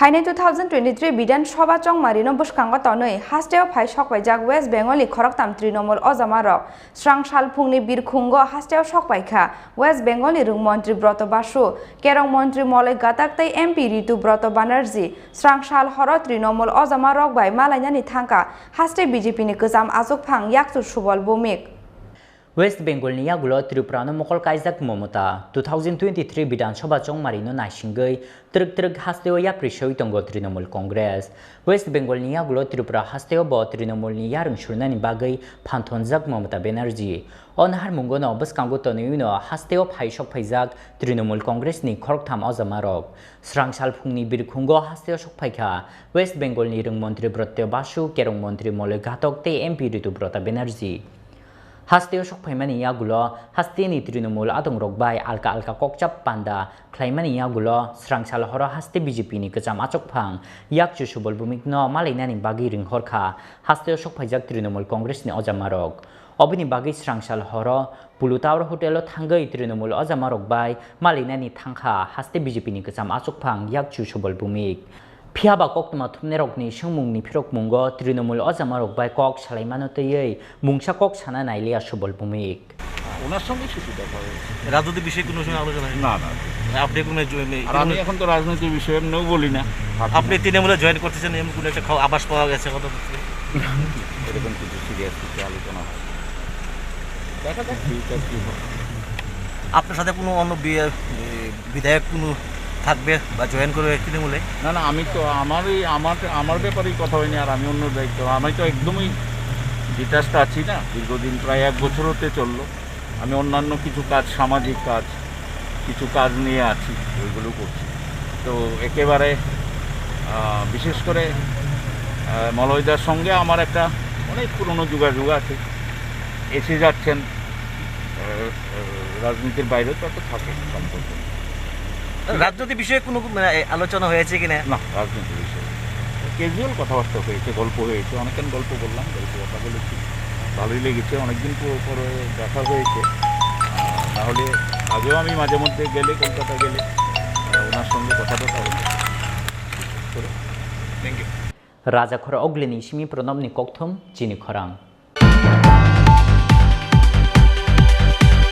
Thaine 2023 Bidanshobha chongmarino bwskango tonwi hasteo phai sokpaijak West Bengali Khorang Trinamool Ojamarok Srangsal phungni birkhungo hasteo sokpaikha West Bengali rung montri Broto Basu Kerong montri Malaikha tei MP Ritu Broto Banerjee Srangsal Horo Trinamool Ojamarok bai malainani thangka haste BJP ni kezam azukphang yakchu Subal Bhomik West Bengal ni yagulo Tripura no mokol kaijak momota 2023 Bidanshobha chongmarino naisingei truk hasteo yaprisoi tongo Trinamool Congress West Bengal ni yagulo Tripura hasteo bo Trinamool ni yarung shurnani bagai phanthonjak Mamata Banerjee on har mungono bwskango toneuno hasteo phaisok phaijak Trinamool Congress ni Khorang Ojamarok Srangsal phungni birkhungo hasteo sokphaikha West Bengal ni rung montri Broto Basu Kerong montri Malaikha tei MP Ritu Broto Banerjee Hasteo sokpaimani yagulo hasteni Trinamool adongrok bai alka kokchap panda khlaimani yagulo Srangsal Horo haste BJP ni kecham achokphang yakchu Subal Bhomik no malainani bagi ringhorkha hasteo sokpaijak Trinamool Congress ni Ojamarok obini bagi Srangsal Horo Pulutawar Hotel thangai Trinamool Ojamarok bai malainani thangkha haste BJP ni kecham achokphang yakchu Subal Bhomik Phiaba koktuma thumnerokni sungmungni phirok mungo Trinamool Ojamarok bai kok salaimano tei mungsa kok sana nailia Subal Bhomik ওনার সঙ্গে শুধু দেখা হয়েছে রাজনৈতিক বিষয়ে কোনো সঙ্গে আলোচনা হয় না আপনি কোনো আর আমি এখন তো রাজনৈতিক বিষয়ে এমনিও বলি না আপনি তৃণমূলে জয়েন করতেছেন এমন কোনো একটা আবাস পাওয়া গেছে কত এরকম কিছু সিরিয়াস কিছু আলোচনা হয় দেখা যাক কি হয় আপনার সাথে কোনো অন্য বিধায়ক কোনো থাকবে বা জয়েন করবে তৃণমূলে না আমি তো আমার ব্যাপারেই কথা হয়নি আর আমি অন্য দায়িত্ব আমি তো একদমই ডিটাচড আছি না দীর্ঘদিন প্রায় 1 বছর হতে চললো আমি অন্যান্য কিছু কাজ সামাজিক কাজ কিছু কাজ নিয়ে আছি ওইগুলো করছি তো একেবারে বিশেষ করে মলয়দার সঙ্গে আমার একটা অনেক পুরনো যোগাযোগ আছে এসে যাচ্ছেন রাজনীতির বাইরে তো থাকে সম্পর্ক রাজনৈতিক বিষয়ে কোনো আলোচনা হয়েছে কিনা না রাজনৈতিক বিষয়ে ক্যাজুয়াল কথাবার্তা হয়েছে গল্প হয়েছে অনেকক্ষণ গল্প বললাম কথা বলেছি ভালোই লেগেছে অনেকদিন পরে দেখা হয়েছে তাহলে আগেও আমি মাঝে মধ্যে গেলে কলকাতা গেলে ওনার সঙ্গে কথাটা হতো thank you Raja Khora Ogleni Shimi Pronamni Kokthum Chini Khorang